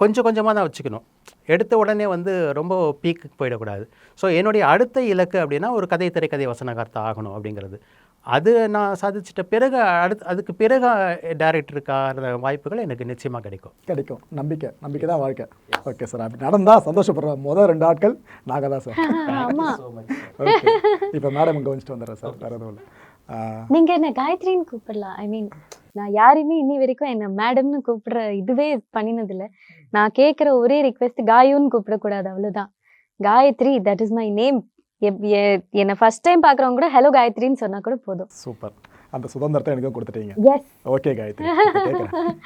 கொஞ்சம் கொஞ்சமாக தான் வச்சுக்கணும். எடுத்த உடனே வந்து ரொம்ப பீக்கு போயிடக்கூடாது. ஸோ என்னுடைய அடுத்த இலக்கு அப்படின்னா ஒரு கதை திரைக்கதை வசனகர்த்தா ஆகணும் அப்படிங்கிறது. அது நான் சாதிச்சிட்ட பிறகு அதுக்கு பிறகு டைரக்டருக்கான வாய்ப்புகள் எனக்கு நிச்சயமாக கிடைக்கும். நம்பிக்கை தான் வாழ்க்கை. ஓகே சார், அப்படி நடந்தால் சந்தோஷப்படுறேன். முதல் 2 ஆட்கள் நாங்கள் தான் சார். ஓகே, இப்போ மேடம் கவனிச்சுட்டு வந்துடுறேன் சார். வேறு எதுவும் இல்லை, நீங்கள் என்ன காயத்ரின்னு கூப்பிடலாம். ஐ மீன் நான் யாரையுமே இன்னி வரைக்கும் என்ன மேடம்னு கூப்பிடுற இதுவே பண்ணினதில்லை. நான் கேட்குற ஒரே ரிக்வெஸ்ட் காயுன்னு கூப்பிடக்கூடாது, அவ்வளோதான். Gayathri, that is my name. என்னை ஃபர்ஸ்ட் டைம் பார்க்குறவங்க கூட ஹலோ காயத்ரின்னு சொன்னால் கூட போதும். சூப்பர். அந்த சுதந்திரத்தை எனக்கும் கொடுத்துட்டீங்க. எஸ். ஓகே காயத்ரி, இப்ப கேட்குறேன்.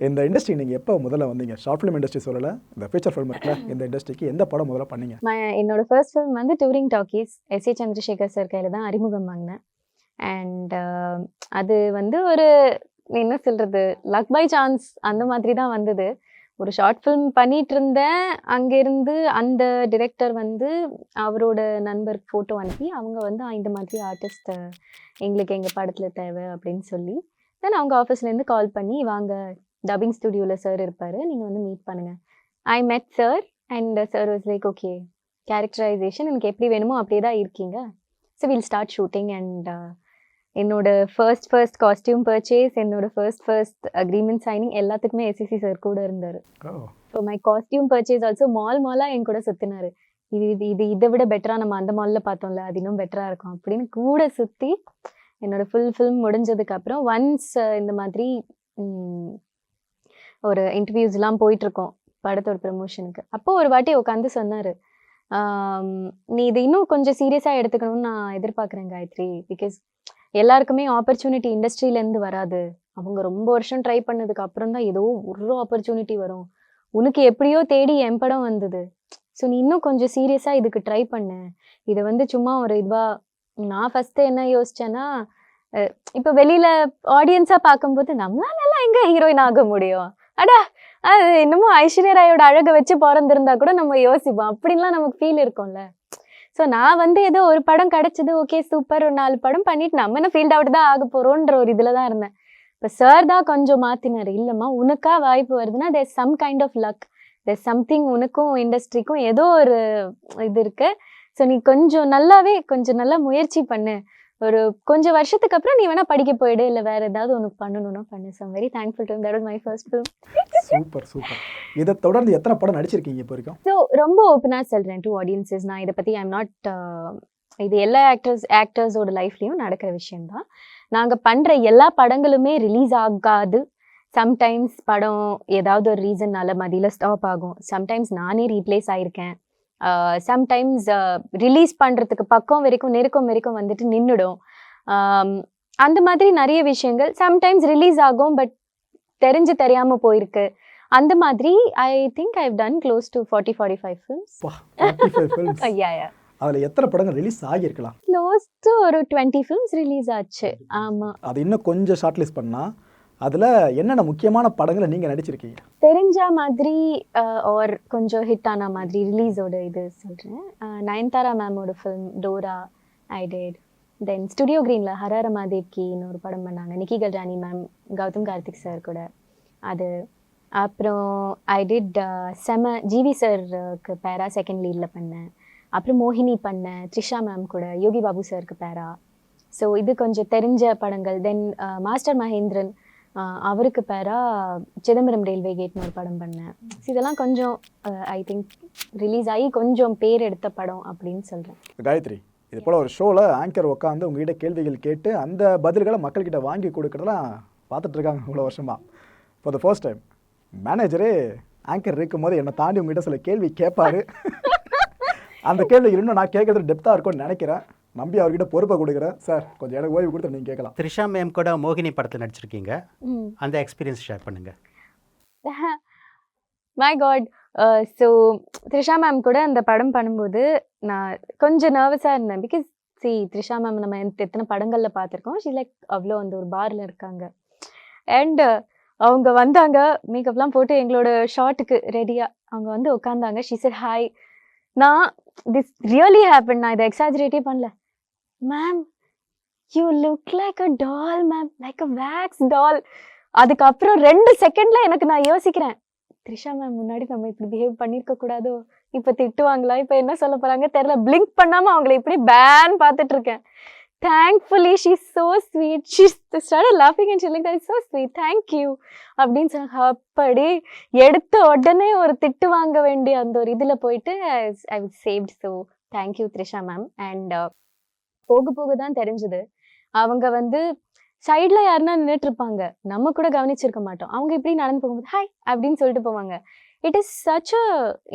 இந்த இண்டஸ்ட்ரி நீங்கள் எப்போ முதல்ல வந்தீங்க? ஷார்ட் ஃபிலிம் இண்டஸ்ட்ரி சொல்லலை, இந்த ஃபீச்சர் ஃபிலிம் இருக்குல்ல, இந்த இண்டஸ்ட்ரிக்கு எந்த படம் முதல்ல பண்ணீங்க? என்னோட ஃபர்ஸ்ட் ஃபிலிம் வந்து touring talkies, S A. Chandrasekhar sir கையில் தான் அறிமுகம் வாங்கினேன். அண்ட் அது வந்து ஒரு என்ன சொல்கிறது, லக் பை சான்ஸ் அந்த மாதிரி தான் வந்தது. ஒரு ஷார்ட் ஃபிலிம் பண்ணிட்டு இருந்தேன். அங்கேருந்து அந்த டிரெக்டர் வந்து அவரோட நண்பருக்கு ஃபோட்டோ அனுப்பி அவங்க வந்து இந்த மாதிரி ஆர்டிஸ்ட் எங்களுக்கு எங்கள் படத்தில் தேவை அப்படின்னு சொல்லி, தென் அவங்க ஆஃபீஸ்லேருந்து கால் பண்ணி, வாங்க டப்பிங் ஸ்டுடியோவில் சார் இருப்பார், நீங்கள் வந்து மீட் பண்ணுங்கள். I met sir and sir was like, okay characterization எனக்கு எப்படி வேணுமோ அப்படியே தான் இருக்கீங்க, so will start shooting. And என்னோட ஃபர்ஸ்ட் காஸ்டியூம் பர்ச்சேஸ், என்னோட ஃபர்ஸ்ட் அக்ரிமெண்ட் சைனிங் எல்லாத்துக்குமே எஸ்எஸ்சி சார் கூட இருந்தார். So my costume purchase also மாலாக என் கூட சுற்றினார். இதை விட பெட்டராக நம்ம அந்த மாலில் பார்த்தோம்ல, அது இன்னும் பெட்டராக இருக்கும் அப்படின்னு கூட சுற்றி என்னோட ஃபுல் ஃபிலிம் முடிஞ்சதுக்கப்புறம் ஒன்ஸ் இந்த மாதிரி ஒரு இன்டர்வியூஸ்லாம் போயிட்டுருக்கோம் படத்தோட ப்ரமோஷனுக்கு. அப்போது ஒரு வாட்டி உட்காந்து சொன்னார், நீ இது இன்னும் கொஞ்சம் சீரியஸாக எடுத்துக்கணும்னு நான் எதிர்பார்க்குறேன் காயத்ரி. பிகாஸ் எல்லாருக்குமே ஆப்பர்ச்சுனிட்டி இண்டஸ்ட்ரியிலேருந்து வராது. அவங்க ரொம்ப வருஷம் ட்ரை பண்ணதுக்கு அப்புறம் தான் ஏதோ ஒரு ஆப்பர்ச்சுனிட்டி வரும். உனக்கு எப்படியோ தேடி என் படம் வந்தது. ஸோ நீ இன்னும் கொஞ்சம் சீரியஸாக இதுக்கு ட்ரை பண்ணு. இதை வந்து சும்மா ஒரு இதுவாக, நான் ஃபஸ்ட்டு என்ன யோசிச்சேன்னா, இப்போ வெளியில் ஆடியன்ஸாக பார்க்கும்போது நம்மளாலெல்லாம் எங்கே ஹீரோயின் ஆக முடியும், அடா அது இன்னமும் ஐஸ்வர்யா ராயோட அழகை வச்சு பிறந்திருந்தா கூட நம்ம யோசிப்போம், அப்படின்லாம் நமக்கு ஃபீல் இருக்கும்ல. ஸோ நான் வந்து ஏதோ ஒரு படம் கிடச்சிது, ஓகே சூப்பர், ஒரு 4 படம் பண்ணிட்டு நம்ம என்ன ஃபீல்ட் அவுட் தான் ஆக போகிறோன்ற ஒரு இதில் தான் இருந்தேன். இப்போ சார் தான் கொஞ்சம் மாற்றினார், இல்லைம்மா உனக்கா வாய்ப்பு வருதுன்னா there some kind of luck, there something, உனக்கும் இண்டஸ்ட்ரிக்கும் ஏதோ ஒரு இது இருக்குது. ஸோ நீ கொஞ்சம் நல்லா முயற்சி பண்ணு, ஒரு கொஞ்சம் வருஷத்துக்கு அப்புறம் நீ வேணா படிக்க போயிடு, இல்லை வேற ஏதாவது உனக்கு பண்ணணும்னா பண்ணு. So very thankful to that was my first film. Super super. இதை தொடர்ந்து எத்தனை படம் நடிச்சிருக்கீங்க இப்போ வரைக்கும்? ஸோ ரொம்ப ஓப்பனாக சொல்கிறேன் டு ஆடியன்ஸஸ், நான் இதை பற்றி ஐம் நாட், இது எல்லா ஆக்டர்ஸோட லைஃப்லேயும் நடக்கிற விஷயம்தான். நாங்கள் பண்ணுற எல்லா படங்களுமே ரிலீஸ் ஆகாது. சம்டைம்ஸ் படம் ஏதாவது ஒரு ரீசன்னால மதியில் ஸ்டாப் ஆகும். சம்டைம்ஸ் நானே ரீப்ளேஸ் ஆகிருக்கேன். சம்டைம்ஸ் ரிலீஸ் பண்ணுறதுக்கு நெருக்கம் வரைக்கும் வந்துட்டு நின்றுடும். அந்த மாதிரி நிறைய விஷயங்கள் சம்டைம்ஸ் ரிலீஸ் ஆகும், பட் தெரியாமல் போயிருக்கு. அந்த மாதிரி I think I have done close to 40-45 films. 45 films. அதில் எத்தனை படங்கள் ரிலீஸ் ஆகியிருக்கலாம்? க்ளோஸ் டு ஒரு 20 ஃபிலிம்ஸ் ரிலீஸ் ஆச்சு. ஆமாம். அது இன்னும் கொஞ்சம் ஷார்ட் லிஸ்ட் பண்ணால் அதில் என்னென்ன முக்கியமான படங்களை நீங்கள் நடிச்சிருக்கீங்க? தெரிஞ்ச மாதிரி ஒரு கொஞ்சம் ஹிட் ஆன மாதிரி ரிலீஸோட இது சொல்கிறேன். நயன்தாரா மேமோட ஃபிலிம் டோரா ஐ டேட். தென் ஸ்டுடியோ க்ரீனில் ஹரஹர மகாதேவ்கின்னு ஒரு படம் பண்ணாங்க, நிக்கி கல்ராணி மேம், கௌதம் கார்த்திக் சார் கூட. அது அப்புறம் ஐ டிட் ஜிவி சாருக்கு பேரா செகண்ட் லீடில் பண்ணேன். அப்புறம் மோகினி பண்ணேன் த்ரிஷா மேம் கூட, யோகி பாபு சாருக்கு பேரா. ஸோ இது கொஞ்சம் தெரிஞ்ச படங்கள். தென் மாஸ்டர் மகேந்திரன், அவருக்கு பேரா சிதம்பரம் ரயில்வே கேட்னு ஒரு படம் பண்ணேன். இதெல்லாம் கொஞ்சம் ஐ திங்க் ரிலீஸ் ஆகி கொஞ்சம் பேர் எடுத்த படம் அப்படின்னு சொல்கிறேன். காயத்ரி, இது போல் ஒரு ஷோவில் ஆங்கர் உட்காந்து உங்ககிட்ட கேள்விகள் கேட்டு அந்த பதில்களை மக்கள்கிட்ட வாங்கி கொடுக்குறதெல்லாம் பார்த்துட்டு இருக்காங்க இவ்வளோ வருஷமாக. For the first time மேனேஜரே anchor இருக்கும் போது என்னை தாண்டி உங்ககிட்ட சில கேள்வி கேட்பாரு. அந்த கேள்விகள் இன்னும் நான் கேட்கறது டெப்த்தாக இருக்கும்னு நினைக்கிறேன். நம்பி அவர்கிட்ட பொறுப்பை கொடுக்குறேன். சார் கொஞ்சம் எனக்கு ஓய்வு கொடுத்து நீங்கள் கேட்கலாம். த்ரிஷா மேம் கூட மோகினி படத்தில் நடிச்சிருக்கீங்க, அந்த எக்ஸ்பீரியன்ஸ் ஷேர் பண்ணுங்க. My god. So Trisha ma'am கூட அந்த படம் பண்ணும்போது நான் கொஞ்சம் நர்வஸாக இருந்தேன். பிகாஸ் த்ரிஷா மேம் நம்ம எத்தனை படங்களில் பார்த்துருக்கோம். ஷீ லைக் அவ்வளோ அந்த ஒரு பாரில் இருக்காங்க. அண்ட் அவங்க வந்தாங்க, மேக்கப்லாம் போட்டு எங்களோட ஷார்ட்டுக்கு ரெடியாக அவங்க வந்து உட்காந்தாங்க. She said hi. நான் திஸ் ரியலி ஹேப்பன், நான் இதை எக்ஸாஜரேட்டே பண்ணல. Ma'am you look like a doll ma'am, like a wax doll. அதுக்கப்புறம் 2 செகண்ட்ல எனக்கு நான் யோசிக்கிறேன், த்ரிஷா மேம் முன்னாடி நம்ம இப்படி பிஹேவ் பண்ணியிருக்க கூடாதோ, இப்போ திட்டுவாங்களா, இப்போ என்ன சொல்ல போறாங்க தெரியல. பிளிங்க் பண்ணாம அவங்களை இப்படி பேன் பார்த்துட்டு இருக்கேன். Thankfully she's so sweet. She started laughing and she like that is so sweet. Thank you அப்படின்னு சொன்னாங்க. அப்படி எடுத்த உடனே ஒரு திட்டு வாங்க வேண்டிய அந்த ஒரு இதில் போயிட்டு I was saved. So thank you Trisha ma'am. And போக தான் தெரிஞ்சது அவங்க வந்து சைடில் யாருன்னா நின்றுட்டு இருப்பாங்க, நம்ம கூட கவனிச்சிருக்க மாட்டோம். அவங்க இப்படி நடந்து போகும்போது ஹாய் அப்படின்னு சொல்லிட்டு போவாங்க. இட் இஸ் சச் அ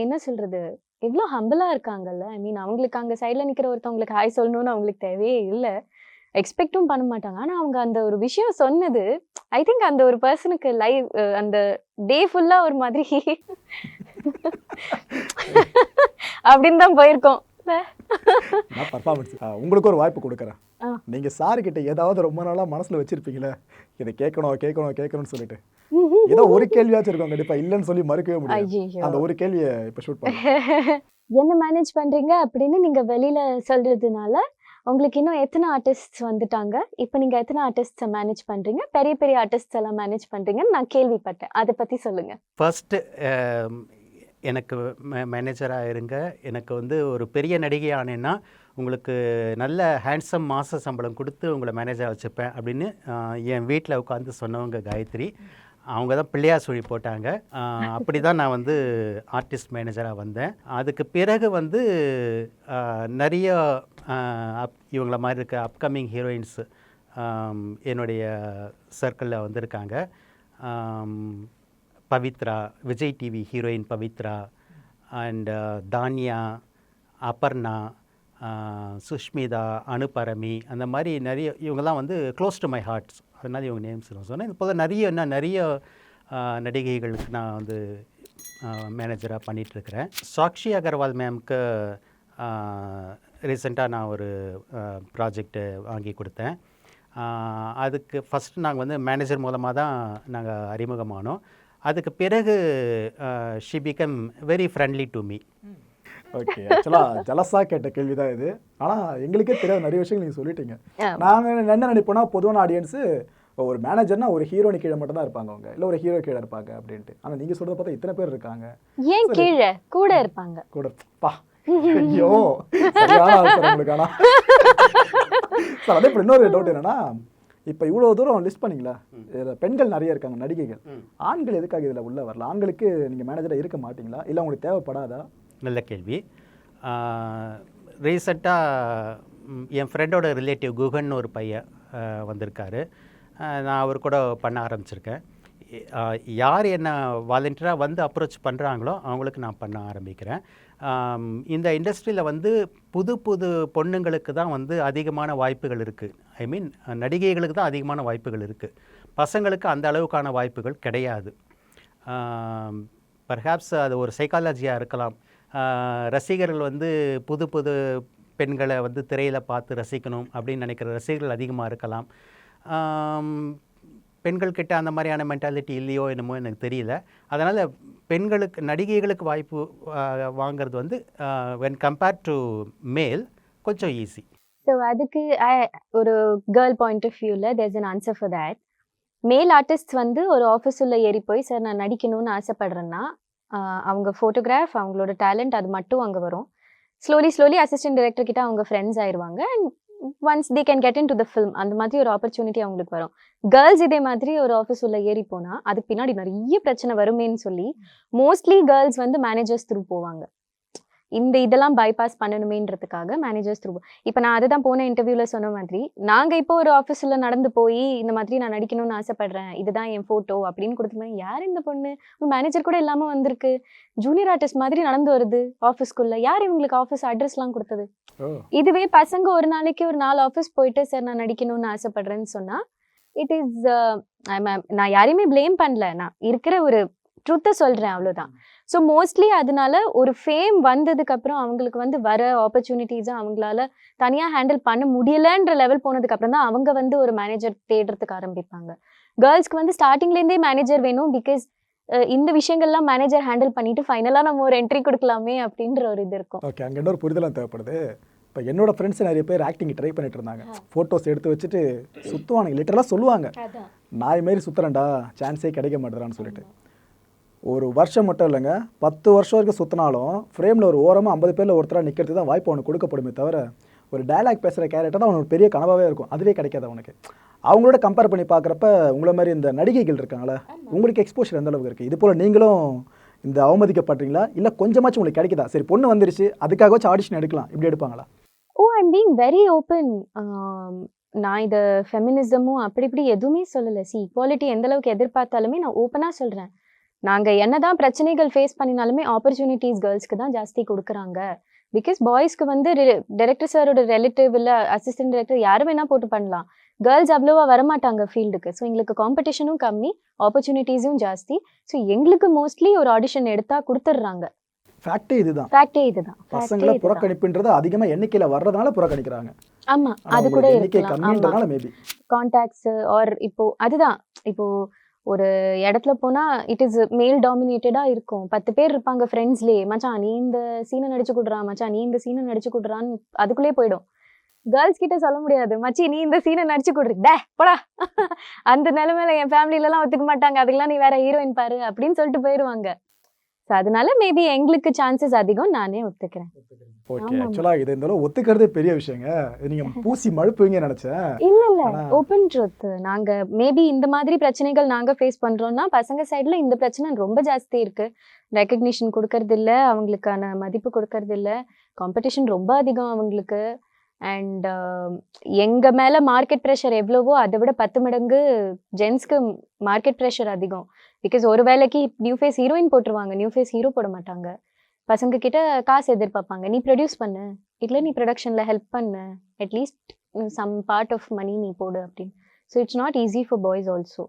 என்ன சொல்றது, எவ்வளோ ஹம்பிளாக இருக்காங்கல்ல. ஐ மீன் அவங்களுக்கு அங்கே சைடில் நிற்கிற ஒருத்தவங்களுக்கு ஹாய் சொல்லணும்னு அவங்களுக்கு தேவையே இல்லை. எக்ஸ்பெக்டும் பண்ண மாட்டாங்க. ஆனா அவங்க அந்த ஒரு விஷயம் சொன்னது, ஐ திங்க் அந்த ஒரு பர்சனுக்கு லைவ் அந்த டே ஃபுல்லா ஒரு மாதிரி அப்படின்னு தான் போயிருக்கோம். நான் பர்ஃபார்மன்ஸ் உங்களுக்கு ஒரு வாய்ப்பு கொடுக்குறேன். ஆ. நீங்க சார் கிட்ட ஏதாவது ரொம்ப நாளா மனசுல வச்சிருப்பீங்களே, இதை கேட்கணும்னு சொல்லிட்டு. ஏதோ ஒரு கேள்வியாச்சும் இருக்கும் கண்டிப்பா, இல்லைன்னு சொல்லி மறுக்கவே முடியாது. ஐயையோ. அந்த ஒரு கேள்வியை இப்ப ஷூட் பண்ணுங்க. என்ன மேனேஜ் பண்றீங்க அப்படின்னு நீங்க வெளியில சொல்றதுனால உங்களுக்கு இன்னும் எத்தனை ஆர்டிஸ்ட் வந்துட்டாங்க? இப்போ நீங்க எத்தனை ஆர்டிஸ்ட் மேனேஜ் பண்றீங்க? பெரிய பெரிய ஆர்டிஸ்ட் எல்லாம் மேனேஜ் பண்றீங்கன்னு நான் கேள்விப்பட்டேன். அதை பத்தி சொல்லுங்க. ஃபர்ஸ்ட்டு எனக்கு மேனேஜராக இருங்க. எனக்கு வந்து ஒரு பெரிய நடிகை ஆனேன்னா உங்களுக்கு நல்ல ஹேண்ட்ஸம் மாத சம்பளம் கொடுத்து உங்களை மேனேஜராக வச்சுப்பேன் அப்படின்னு என் வீட்டில் உட்காந்து சொன்னவங்க காயத்ரி. அவங்க தான் பிள்ளையார் சுழி போட்டாங்க. அப்படி தான் நான் வந்து ஆர்டிஸ்ட் மேனேஜராக வந்தேன். அதுக்கு பிறகு வந்து நிறைய இவங்கள மாதிரி இருக்க அப்கமிங் ஹீரோயின்ஸ் என்னுடைய சர்க்கிளில் வந்திருக்காங்க. Pavithra, Vijay TV heroine Pavithra, and Tanya, Aparna, Sushmita, Anuparami, அந்த மாதிரி நிறைய இவங்கெல்லாம் வந்து க்ளோஸ் டு மை ஹார்ட்ஸ். அதனால் இவங்க நேம்ஸ் நான் சொன்னேன். இப்போது நிறைய நடிகைகளுக்கு நான் வந்து மேனேஜராக பண்ணிகிட்ருக்கிறேன். சாக்ஷி அகர்வால் மேம்க்கு ரீசெண்டாக நான் ஒரு ப்ராஜெக்டு வாங்கி கொடுத்தேன். அதுக்கு ஃபஸ்ட்டு நாங்கள் வந்து மேனேஜர் மூலமாக தான் நாங்கள் அறிமுகமானோம். அதுக்கு பிறகு she become very friendly to me. Okay, ஆக்சுவலாக ஜலஸாக கேட்ட கேள்வி தான் இது. ஆனால் எங்களுக்கே தெரியாத நிறைய விஷயங்கள் நீங்கள் சொல்லிட்டீங்க. நாங்கள் என்ன நினைப்போம்னா, பொதுவான ஆடியன்ஸு ஒரு மேனேஜர்னா ஒரு ஹீரோனி கீழே மட்டும் தான் இருப்பாங்க அவங்க, இல்லை ஒரு ஹீரோ கீழே இருப்பாங்க அப்படின்ட்டு. ஆனால் நீங்கள் சொல்கிறத பார்த்தா இத்தனை பேர் இருக்காங்க. ஏன் கீழே கூட இருப்பாங்க? கூட பா, ஐயோ சரியான ஆன்சர் உங்களுக்கு. ஆனால் சார் அதே இப்போ இன்னொரு டவுட் என்னன்னா, இப்போ இவ்வளோ தூரம் லிஸ்ட் பண்ணீங்களா, இதில் பெண்கள் நிறைய இருக்காங்க நடிகைகள், ஆண்கள் எதுக்காக இதில் உள்ள வரல? ஆண்களுக்கு நீங்கள் மேனேஜராக இருக்க மாட்டீங்களா, இல்லை உங்களுக்கு தேவைப்படாதா? நல்ல கேள்வி. ரீசெண்டாக என் ஃப்ரெண்டோட ரிலேட்டிவ் குகன் ஒரு பையன் வந்திருக்காரு. நான் அவர் கூட பண்ண ஆரம்பிச்சிருக்கேன். யார் என்ன வாலண்டியராக வந்து அப்ரோச் பண்ணுறாங்களோ அவங்களுக்கு நான் பண்ண ஆரம்பிக்கிறேன். இந்த இண்டஸ்ட்ரியில் வந்து புது பொண்ணுங்களுக்கு தான் வந்து அதிகமான வாய்ப்புகள் இருக்குது. ஐ மீன் நடிகைகளுக்கு தான் அதிகமான வாய்ப்புகள் இருக்குது. பசங்களுக்கு அந்த அளவுக்கான வாய்ப்புகள் கிடையாது. பர்ஹாப்ஸ் அது ஒரு சைக்காலஜியாக இருக்கலாம். ரசிகர்கள் வந்து புது பெண்களை வந்து திரையில் பார்த்து ரசிக்கணும் அப்படின்னு நினைக்கிற ரசிகர்கள் அதிகமாக இருக்கலாம். பெண்கள்கிட்ட அந்த மாதிரியான மென்டாலிட்டி இல்லையோ என்னமோ எனக்கு தெரியல. அதனால் பெண்களுக்கு நடிகைகளுக்கு வாய்ப்பு வாங்கிறது வந்து when compared to மேல் கொஞ்சம் ஈஸி. ஸோ அதுக்கு ஒரு கேர்ள் பாயிண்ட் ஆஃப் வியூவில் there's an answer for that. மேல் ஆர்டிஸ்ட் வந்து ஒரு ஆஃபீஸ் உள்ள ஏறி போய் சார் நான் நடிக்கணும்னு ஆசைப்படுறேன்னா அவங்க ஃபோட்டோகிராஃப், அவங்களோட டேலண்ட் அது மட்டும் அங்கே வரும். ஸ்லோலி அசிஸ்டன்ட் டைரக்டர் கிட்ட அவங்க ஃப்ரெண்ட்ஸ் ஆயிடுவாங்க. And once they can get in to the film, அந்த மாதிரி ஒரு ஆப்பர்ச்சுனிட்டி அவங்களுக்கு வரும். கேர்ள்ஸ் இதே மாதிரி ஒரு ஆஃபீஸ் உள்ள ஏறி போனால் அதுக்கு பின்னாடி நிறைய பிரச்சனை வருமேன்னு சொல்லி மோஸ்ட்லி கேர்ள்ஸ் வந்து மேனேஜர்ஸ் த்ரூ போவாங்க. இதெல்லாம் பைபாஸ் பண்ணணுமேன்றதுக்காக மேனேஜர்ஸ் த்ரூ. இப்போ நான் அதுதான் போன இன்டர்வியூவில் சொன்ன மாதிரி, நாங்கள் இப்போ ஒரு ஆஃபீஸில் நடந்து போய் இந்த மாதிரி நான் நடிக்கணும்னு ஆசைப்படுறேன், இதுதான் என் ஃபோட்டோ அப்படின்னு கொடுத்துருந்தேன். யார் இந்த பொண்ணு, மேனேஜர் கூட இல்லாமல் வந்திருக்கு, ஜூனியர் ஆர்டிஸ்ட் மாதிரி நடந்து வருது ஆஃபீஸ்க்குள்ள, யார் இவங்களுக்கு ஆஃபீஸ் அட்ரஸ்லாம் கொடுத்தது? இதுவே பசங்க ஒரு நாளைக்கு ஒரு 4 ஆஃபீஸ் போயிட்டு சார் நான் நடிக்கணும்னு ஆசைப்படுறேன்னு சொன்னால் இட் இஸ் நான் யாரையுமே பிளேம் பண்ணல, நான் இருக்கிற ஒரு ட்ரூத்தை சொல்கிறேன், அவ்வளோதான். ஸோ மோஸ்ட்லி அதனால ஒரு ஃபேம் வந்ததுக்கப்புறம் அவங்களுக்கு வந்து வர ஆப்பர்ச்சுனிட்டிஸை அவங்களால தனியாக ஹேண்டில் பண்ண முடியலன்ற லெவல் போனதுக்கப்புறம் தான் அவங்க வந்து ஒரு மேனேஜர் தேடுறதுக்கு ஆரம்பிப்பாங்க. கேர்ள்ஸ்க்கு வந்து ஸ்டார்டிங்லேருந்தே மேனேஜர் வேணும், பிகாஸ் இந்த விஷயங்கள்லாம் மேனேஜர் ஹேண்டில் பண்ணிட்டு ஃபைனலாக நம்ம ஒரு என்ட்ரி கொடுக்கலாமே அப்படின்ற ஒரு இது இருக்கும். ஓகே, அங்கே இன்னொரு புரிதலாம் தேவைப்படுது. இப்போ என்னோட ஃப்ரெண்ட்ஸ் நிறைய பேர் ஆக்டிங் ட்ரை பண்ணிட்டு இருந்தாங்க. ஃபோட்டோஸ் எடுத்து வச்சுட்டு சுற்றுவானுங்க, லிட்டரலாக சொல்லுவாங்க நாய் மாரி சுற்றுறேன்டா, சான்ஸே கிடைக்க மாட்டேறான்னு சொல்லிட்டு. ஒரு வருஷம் மட்டும் இல்லைங்க, 10 வருஷம் வரைக்கும் சுற்றினாலும் ஃப்ரேமில் ஒரு ஓரமாக 50 பேரில் ஒருத்தராக நிற்கிறது தான் வாய்ப்பு அவனுக்கு கொடுக்கப்படுமே தவிர, ஒரு டயலாக் பேசுகிற கேரக்டர் தான் அவனுக்கு பெரிய கனவாகவே இருக்கும், அதுவே கிடைக்காது அவனுக்கு. அவங்களோட கம்பேர் பண்ணி பார்க்குறப்ப உங்களை மாதிரி இந்த நடிகைகள் இருக்காங்களே, உங்களுக்கு எக்ஸ்போஷர் எந்த அளவுக்கு இருக்குது? இது போல் நீங்களும் இந்த அவமதிக்கப்படுறீங்களா, இல்லை கொஞ்சமாச்சும் உங்களுக்கு கிடைக்குதா? சரி பொண்ணு வந்துருச்சு அதுக்காக வச்சு ஆடிஷன் எடுக்கலாம், இப்படி எடுப்பாங்களா? I'm being very open. நான் இதை ஃபெமினிசமும் அப்படி இப்படி எதுவுமே சொல்லலை. ஈக்குவாலிட்டி எந்த அளவுக்கு எதிர்பார்த்தாலுமே நான் ஓப்பனாக சொல்கிறேன். நாங்கள் என்னதான் பிரச்சனைகள் ஃபேஸ் பண்ணினாலுமே ஆப்பர்ச்சுனிட்டிஸ் கேர்ள்ஸ்க்கு தான் ஜாஸ்தி கொடுக்குறாங்க. பிகாஸ் பாய்ஸ்க்கு வந்து டைரக்டர் சாரோட ரிலேட்டிவ் இல்லை அசிஸ்டன்ட் டைரக்டர் யாரும் வேணா போட்டு பண்ணலாம். கேர்ள்ஸ் அவ்வளோவா வரமாட்டாங்க ஃபீல்டுக்கு. ஸோ எங்களுக்கு காம்படிஷனும் கம்மி, ஆப்பர்ச்சுனிட்டிஸும் ஜாஸ்தி. ஸோ எங்களுக்கு மோஸ்ட்லி ஒரு ஆடிஷன் எடுத்தா கொடுத்துட்றாங்க. ஃபேக்டே இதுதான். ஃபேக்டே இதுதான். பசங்களை புறக்கணிப்புன்றது அதிகமா எண்ணிக்கையில வர்றதுனால புறக்கணிக்கிறாங்க. ஆமா, அது கூட எண்ணிக்கை இருக்கலாம். கம்மின்றதுனால மேபி கான்டாக்ட்ஸ் ஆர் இப்போ அதுதான், இப்போ ஒரு இடத்துல போனா இட் இஸ் மேல் டாமினேட்டடா இருக்கும். 10 பேர் இருப்பாங்க ஃப்ரெண்ட்ஸ்லயே, மச்சான் நீ இந்த சீனை நடிச்சு கொடுறா, மச்சான் நீ இந்த சீனை நடிச்சு கொடுறான்னு அதுக்குள்ளே போயிடும். கேர்ள்ஸ் கிட்ட சொல்ல முடியாது, மச்சி நீ இந்த சீனை நடிச்சு கொடுரு, டே போடா. அந்த நிலைமையில என் ஃபேமிலில எல்லாம் ஒத்துக்க மாட்டாங்க, அதுக்கெல்லாம் நீ வேற ஹீரோயின் பாரு அப்படின்னு சொல்லிட்டு போயிடுவாங்க. ஸோ அதனால மேபி எங்களுக்கு சான்சஸ் அதிகம், நானே ஒத்துக்கிறேன். ஓகே. ஆக்சுவலா இது இந்த அளவு ஒத்துக்கிறதே பெரிய விஷயங்க. இது நீங்க பூசி மழுப்புவீங்கன்னு நினைச்சேன். இல்ல ஓப்பன் ட்ரூத். நாங்க மேபி இந்த மாதிரி பிரச்சனைகள் நாங்க ஃபேஸ் பண்றோம்னா பசங்க சைடுல இந்த பிரச்சனை ரொம்ப ஜாஸ்தி இருக்கு. ரெக்கக்னிஷன் கொடுக்கறது இல்ல, அவங்களுக்கான மதிப்பு கொடுக்கறது இல்ல, காம்படிஷன் ரொம்ப அதிகம் அவங்களுக்கு. அண்ட் எங்க மேல மார்க்கெட் ப்ரெஷர் எவ்வளவோ அதை விட 10 மடங்கு ஜென்ஸ்க்கு மார்க்கெட் ப்ரெஷர் அதிகம். பிகாஸ் ஒரு வேலைக்கு நியூ ஃபேஸ் ஹீரோயின் போட்டுருவாங்க, நியூ ஃபேஸ் ஹீரோ போட மாட்டாங்க. பசங்க கிட்ட காசு எதிர்பார்ப்பாங்க, நீ ப்ரொடியூஸ் பண்ணு, இல்லை நீ ப்ரொடக்ஷன்ல ஹெல்ப் பண்ணு, at least some part of money நீ போடு அப்படின்னு. So it's not easy for boys also.